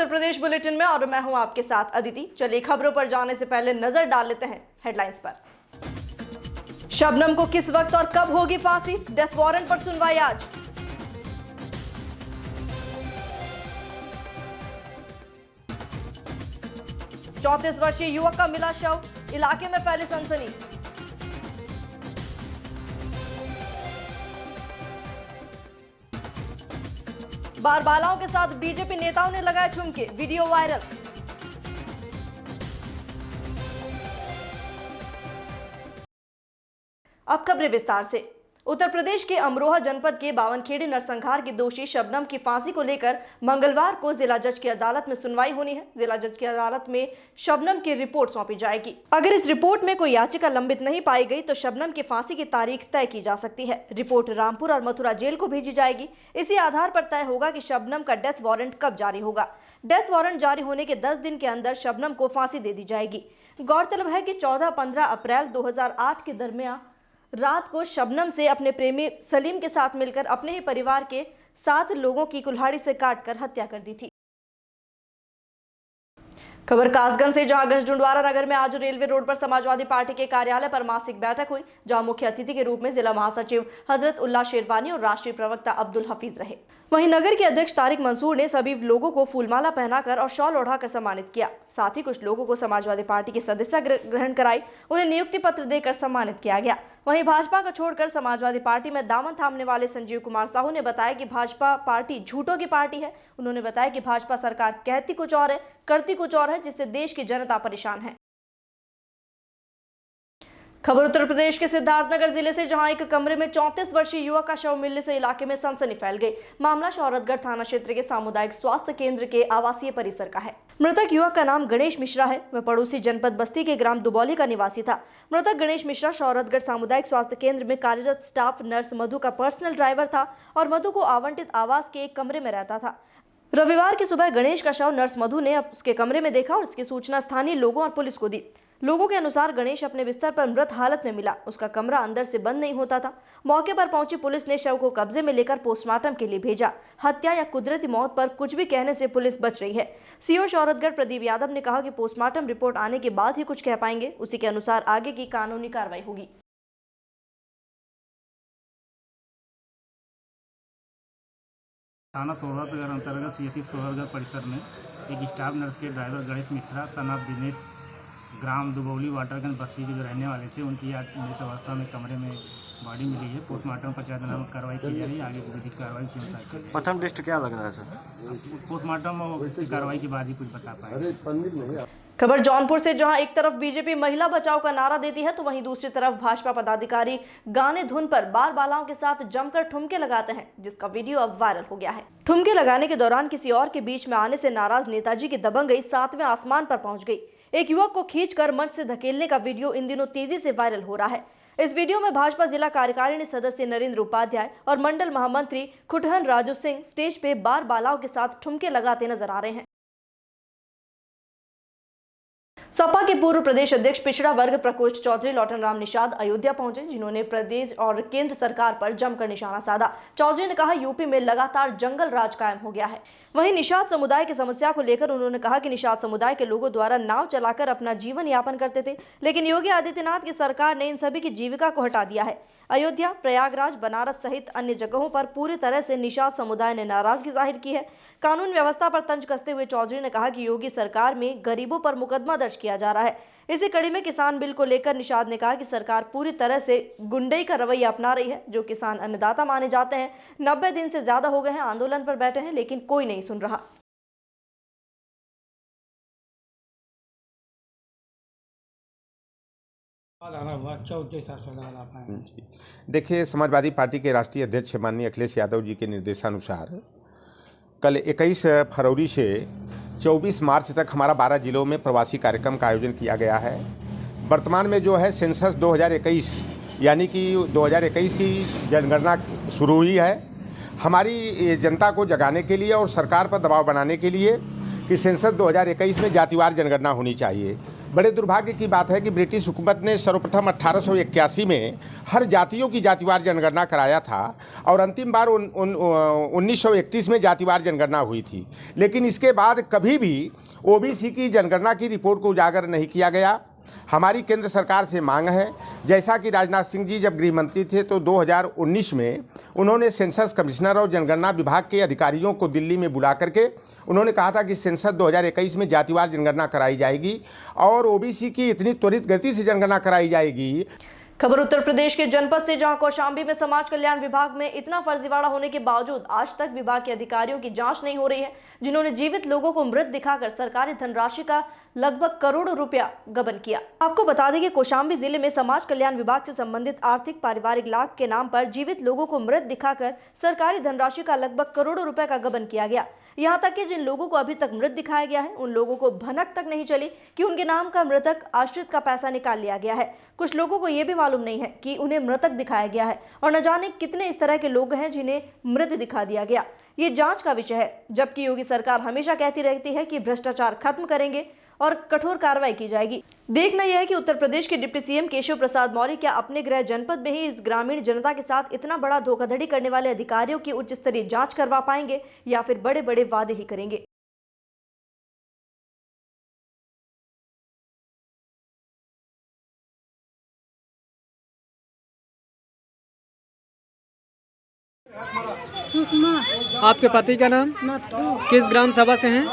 Uttar Pradesh bulletin में और मैं हूं आपके साथ अदिति। चलिए खबरों पर जाने से पहले नजर डाल लेते हैं हेडलाइंस पर। शबनम को किस वक्त और कब होगी फांसी? डेथ वारंट पर सुनवाई आज। चौंतीस वर्षीय युवक का मिला शव, इलाके में फैली सनसनी। बारबालाओं के साथ बीजेपी नेताओं ने लगाए ठुमके, वीडियो वायरल। अब खबरें विस्तार से। उत्तर प्रदेश के अमरोहा जनपद के बावनखेड़ी नरसंहार की दोषी शबनम की फांसी को लेकर मंगलवार को जिला जज की अदालत में सुनवाई होनी है। जिला जज की अदालत में शबनम की रिपोर्ट सौंपी जाएगी। अगर इस रिपोर्ट में कोई याचिका लंबित नहीं पाई गई तो शबनम की फांसी की तारीख तय की जा सकती है। रिपोर्ट रामपुर और मथुरा जेल को भेजी जाएगी। इसी आधार पर तय होगा कि शबनम का डेथ वारंट कब जारी होगा। डेथ वारंट जारी होने के 10 दिन के अंदर शबनम को फांसी दे दी जाएगी। गौरतलब है कि 14-15 अप्रैल 2008 के दरमियान रात को शबनम से अपने प्रेमी सलीम के साथ मिलकर अपने ही परिवार के 7 लोगों की कुल्हाड़ी से काटकर हत्या कर दी थी। खबर कासगंज से, जहां गंजडुंडवारा नगर में आज रेलवे रोड पर समाजवादी पार्टी के कार्यालय पर मासिक बैठक हुई, जहां मुख्य अतिथि के रूप में जिला महासचिव हजरत उल्लाह शेरवानी और राष्ट्रीय प्रवक्ता अब्दुल हफीज रहे। वहीं नगर के अध्यक्ष तारिक मंसूर ने सभी लोगों को फूलमाला पहनाकर और शॉल ओढ़ाकर सम्मानित किया। साथ ही कुछ लोगों को समाजवादी पार्टी की सदस्यता ग्रहण कराई, उन्हें नियुक्ति पत्र देकर सम्मानित किया गया। वहीं भाजपा को छोड़कर समाजवादी पार्टी में दामन थामने वाले संजीव कुमार साहू ने बताया कि भाजपा पार्टी झूठों की पार्टी है। उन्होंने बताया कि भाजपा सरकार कहती कुछ और है, करती कुछ और है, जिससे देश की जनता परेशान है। खबर उत्तर प्रदेश के सिद्धार्थनगर जिले से, जहां एक कमरे में 34 वर्षीय युवक का शव मिलने से इलाके में सनसनी फैल गई। मामला शौरतगढ़ थाना क्षेत्र के सामुदायिक स्वास्थ्य केंद्र के आवासीय परिसर का है। मृतक युवक का नाम गणेश मिश्रा है। वह पड़ोसी जनपद बस्ती के ग्राम दुबौली का निवासी था। मृतक गणेश मिश्रा शौरतगढ़ सामुदायिक स्वास्थ्य केंद्र में कार्यरत स्टाफ नर्स मधु का पर्सनल ड्राइवर था और मधु को आवंटित आवास के एक कमरे में रहता था। रविवार की सुबह गणेश का शव नर्स मधु ने उसके कमरे में देखा और इसकी सूचना स्थानीय लोगों और पुलिस को दी। लोगों के अनुसार गणेश अपने बिस्तर पर मृत हालत में मिला। उसका कमरा अंदर से बंद नहीं होता था। मौके पर पहुंची पुलिस ने शव को कब्जे में लेकर पोस्टमार्टम के लिए भेजा। हत्या या कुदरती मौत पर कुछ भी कहने से पुलिस बच रही है। सीओ शौरतगढ़ प्रदीप यादव ने कहा कि पोस्टमार्टम रिपोर्ट आने के बाद ही कुछ कह पाएंगे। उसी के अनुसार आगे की कानूनी कार्रवाई होगी। थाना शौरतगढ़ अंतर्गत सीएससी शौरतगढ़ परिसर में एक स्टाफ नर्स के driver Ganesh Mishra son of Dinesh ग्राम दुबौली वाटरगंज बस्ती के जो रहने वाले थे, उनकी आज मृत अवस्था में कमरे में बॉडी मिली है। पोस्टमार्टम पश्चात कार्रवाई की जा रही है। आगे की विधिक कार्रवाई के अनुसार प्रथम टेस्ट क्या लग रहा है सर? पोस्टमार्टम की कार्रवाई के बाद ही कुछ बता पाएंगे। खबर जौनपुर से, जहां एक तरफ बीजेपी महिला बचाओ का नारा देती है तो वहीं दूसरी तरफ भाजपा पदाधिकारी गाने धुन पर बारबालाओं के साथ जमकर ठुमके लगाते हैं, जिसका वीडियो अब वायरल हो गया है। ठुमके लगाने के दौरान किसी और के बीच में आने से नाराज नेताजी की दबंगई 7वें आसमान पर पहुंच गई। एक युवक को खींचकर मंच से धकेलने का वीडियो इन दिनों तेजी से वायरल हो रहा है। इस वीडियो में भाजपा जिला कार्यकारिणी सदस्य नरेंद्र उपाध्याय और मंडल महामंत्री खुटहन राजू सिंह स्टेज पे बारबालाओं के साथ ठुमके लगाते नजर आ रहे हैं। सपा के पूर्व प्रदेश अध्यक्ष पिछड़ा वर्ग प्रकोष्ठ चौधरी लौटन राम निषाद अयोध्या पहुंचे, जिन्होंने प्रदेश और केंद्र सरकार पर जमकर निशाना साधा। चौधरी ने कहा, यूपी में लगातार जंगल राज कायम हो गया है। वहीं निषाद समुदाय की समस्या को लेकर उन्होंने कहा कि निषाद समुदाय के लोगों द्वारा नाव चलाकर अपना जीवन यापन करते थे, लेकिन योगी आदित्यनाथ की सरकार ने इन सभी की जीविका को हटा दिया है। अयोध्या, प्रयागराज, बनारस सहित अन्य जगहों पर पूरी तरह से निषाद समुदाय ने नाराजगी जाहिर की है। कानून व्यवस्था पर तंज कसते हुए चौधरी ने कहा कि योगी सरकार में गरीबों पर मुकदमा दर्ज किया जा रहा है। इसी कड़ी में किसान बिल को लेकर निषाद ने कहा कि सरकार पूरी तरह से गुंडई का रवैया अपना रही है। जो किसान अन्नदाता माने जाते हैं 90 दिन से ज्यादा हो गए हैं आंदोलन पर बैठे हैं, लेकिन कोई नहीं सुन रहा। देखिए, समाजवादी पार्टी के राष्ट्रीय अध्यक्ष माननीय अखिलेश यादव जी के निर्देशानुसार कल 21 फरवरी से 24 मार्च तक हमारा 12 जिलों में प्रवासी कार्यक्रम का आयोजन किया गया है। वर्तमान में जो है सेंसस 2021 यानी कि 2021 की जनगणना शुरू हुई है। हमारी जनता को जगाने के लिए और सरकार पर दबाव बनाने के लिए कि सेंसस 2021 में जातिवार जनगणना होनी चाहिए। बड़े दुर्भाग्य की बात है कि ब्रिटिश हुकूमत ने सर्वप्रथम 1881 में हर जातियों की जातिवार जनगणना कराया था और अंतिम बार 1931 में जातिवार जनगणना हुई थी, लेकिन इसके बाद कभी भी ओबीसी की जनगणना की रिपोर्ट को उजागर नहीं किया गया। हमारी केंद्र सरकार से मांग है, जैसा कि राजनाथ सिंह जी जब गृह मंत्री थे तो 2019 में उन्होंने सेंसस कमिश्नर और जनगणना विभाग के अधिकारियों को दिल्ली में बुला करके उन्होंने कहा था कि सेंसस 2021 में जातिवार जनगणना कराई जाएगी और ओबीसी की इतनी त्वरित गति से जनगणना कराई जाएगी। खबर उत्तर प्रदेश के जनपद से, जहां कौशाम्बी में समाज कल्याण विभाग में इतना फर्जीवाड़ा होने के बावजूद आज तक विभाग के अधिकारियों की जांच नहीं हो रही है, जिन्होंने जीवित लोगों को मृत दिखाकर सरकारी धनराशि का लगभग करोड़ों रुपया गबन किया। आपको बता दें कि कौशाम्बी जिले में समाज कल्याण विभाग से संबंधित आर्थिक पारिवारिक लाभ के नाम पर जीवित लोगों को मृत दिखाकर सरकारी धनराशि का लगभग करोड़ों रुपए का गबन किया गया। यहाँ तक कि जिन लोगों को अभी तक मृत दिखाया गया है उन लोगों को भनक तक नहीं चली कि उनके नाम का मृतक आश्रित का पैसा निकाल लिया गया है। कुछ लोगों को यह भी मालूम नहीं है कि उन्हें मृतक दिखाया गया है और न जाने कितने इस तरह के लोग हैं जिन्हें मृत दिखा दिया गया। ये जांच का विषय है, जबकि योगी सरकार हमेशा कहती रहती है कि भ्रष्टाचार खत्म करेंगे और कठोर कार्रवाई की जाएगी। देखना यह है कि उत्तर प्रदेश के डिप्टी सीएम केशव प्रसाद मौर्य क्या अपने गृह जनपद में ही इस ग्रामीण जनता के साथ इतना बड़ा धोखाधड़ी करने वाले अधिकारियों की उच्च स्तरीय जांच करवा पाएंगे या फिर बड़े बड़े वादे ही करेंगे। सुषमा। आपके पति का नाम? किस ग्राम सभा से हैं?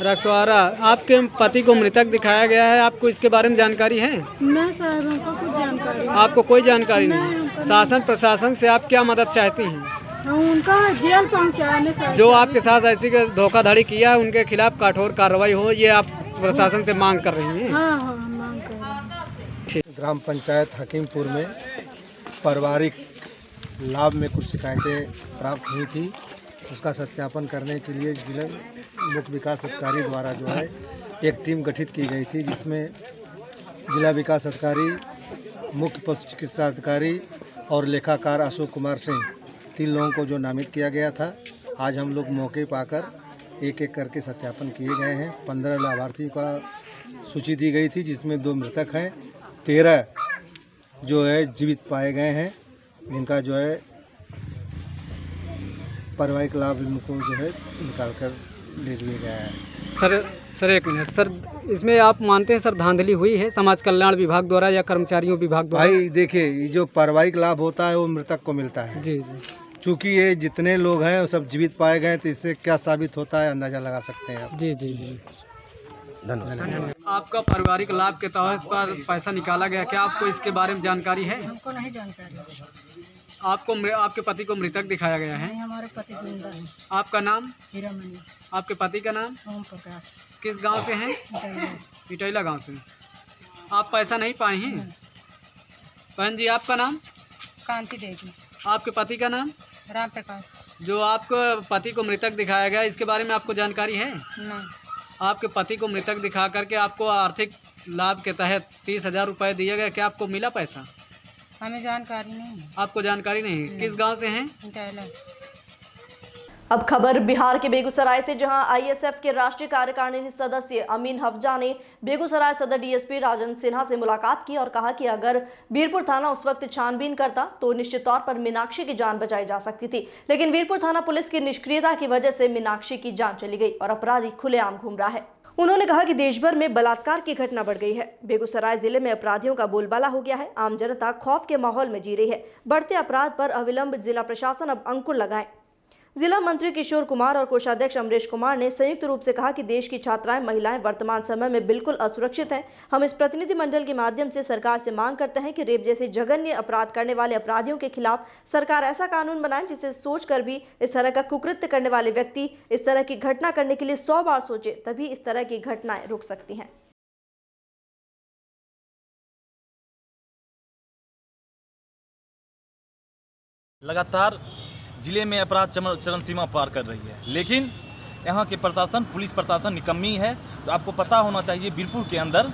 रक्सवारा। आपके पति को मृतक दिखाया गया है, आपको इसके बारे में जानकारी है? नहीं सर, हमको कुछ जानकारी नहीं। आपको कोई जानकारी नहीं? शासन प्रशासन से आप क्या मदद चाहती हैं? हम उनका जेल पहुंचाने का। जो आपके साथ ऐसी धोखाधड़ी किया है उनके खिलाफ कठोर कार्रवाई हो, ये आप प्रशासन से मांग कर रही हैं? हाँ हाँ, मांग कर रहे हैं। ग्राम पंचायत हकीमपुर में पारिवारिक लाभ में कुछ शिकायतें प्राप्त हुई थी, उसका सत्यापन करने के लिए जिला मुख्य विकास अधिकारी द्वारा जो है एक टीम गठित की गई थी, जिसमें जिला विकास अधिकारी, मुख्य पशु चिकित्सा अधिकारी और लेखाकार अशोक कुमार सिंह, 3 लोगों को जो नामित किया गया था। आज हम लोग मौके पाकर एक एक करके सत्यापन किए गए हैं। 15 लाभार्थियों का सूची दी गई थी, जिसमें 2 मृतक हैं, 13 जो है जीवित पाए गए हैं, जिनका जो है पारिवारिक लाभ इनको जो है निकाल कर ले लिया गया है। सर एक मिनट सर, इसमें आप मानते हैं सर धांधली हुई है समाज कल्याण विभाग द्वारा या कर्मचारियों विभाग द्वारा? भाई देखिए, ये जो पारिवारिक लाभ होता है वो मृतक को मिलता है। जी जी। चूँकि ये जितने लोग हैं वो सब जीवित पाए गए, तो इससे क्या साबित होता है अंदाज़ा लगा सकते हैं आप। जी जी जी। धन्यवाद। आपका पारिवारिक लाभ के तहत पर पैसा निकाला गया, क्या आपको इसके बारे में जानकारी है? हमको नहीं जानकारी। आपको आपके पति को मृतक दिखाया गया है? नहीं, हमारे पति जिंदा हैं। आपका नाम? हीरामणि। आपके पति का नाम? ओम प्रकाश। किस गांव से हैं? इटैला गांव से। आप पैसा नहीं पाए हैं? बहन जी, आपका नाम? कांति देवी। आपके पति का नाम? राम प्रकाश। जो आपको पति को मृतक दिखाया गया, इसके बारे में आपको जानकारी है? नहीं। आपके पति को मृतक दिखा करके आपको आर्थिक लाभ के तहत 30,000 रुपये दिए गए, क्या आपको मिला पैसा? हमें जानकारी नहीं है। आपको जानकारी नहीं? किस गांव से हैं? इटैला। अब खबर बिहार के बेगूसराय से, जहां आईएसएफ के राष्ट्रीय कार्यकारिणी सदस्य अमीन हफ्जा ने बेगूसराय सदर डीएसपी राजन सिन्हा से मुलाकात की और कहा कि अगर बीरपुर थाना उस वक्त छानबीन करता तो निश्चित तौर पर मीनाक्षी की जान बचाई जा सकती थी, लेकिन बीरपुर थाना पुलिस की निष्क्रियता की वजह से मीनाक्षी की जान चली गई और अपराधी खुलेआम घूम रहा है। उन्होंने कहा कि देश भर में बलात्कार की घटना बढ़ गई है। बेगूसराय जिले में अपराधियों का बोलबाला हो गया है। आम जनता खौफ के माहौल में जी रही है। बढ़ते अपराध पर अविलंब जिला प्रशासन अब अंकुर लगाए। जिला मंत्री किशोर कुमार और कोषाध्यक्ष अमरीश कुमार ने संयुक्त रूप से कहा कि देश की छात्राएं, महिलाएं वर्तमान समय में बिल्कुल असुरक्षित हैं। हम इस प्रतिनिधिमंडल के माध्यम से सरकार से मांग करते हैं कि रेप जैसे जघन्य अपराध करने वाले अपराधियों के खिलाफ सरकार ऐसा कानून बनाए जिसे सोचकर भी इस तरह का कुकृत्य करने वाले व्यक्ति इस तरह की घटना करने के लिए 100 बार सोचे, तभी इस तरह की घटनाएं रुक सकती हैं। लगातार जिले में अपराध चरम सीमा पार कर रही है, लेकिन यहाँ के प्रशासन, पुलिस प्रशासन निकम्मी है। तो आपको पता होना चाहिए, बीरपुर के अंदर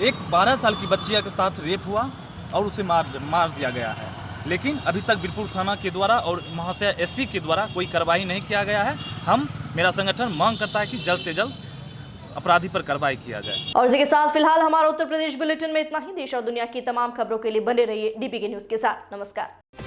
एक 12 साल की बच्चिया के साथ रेप हुआ और उसे मार दिया गया है, लेकिन अभी तक बीरपुर थाना के द्वारा और महाशय एसपी के द्वारा कोई कार्रवाई नहीं किया गया है। मेरा संगठन मांग करता है कि जल्द से जल्द अपराधी पर कार्रवाई किया जाए। और इसी के साथ फिलहाल हमारा उत्तर प्रदेश बुलेटिन में इतना ही। देश और दुनिया की तमाम खबरों के लिए बने रहिए डीपीके न्यूज के साथ। नमस्कार।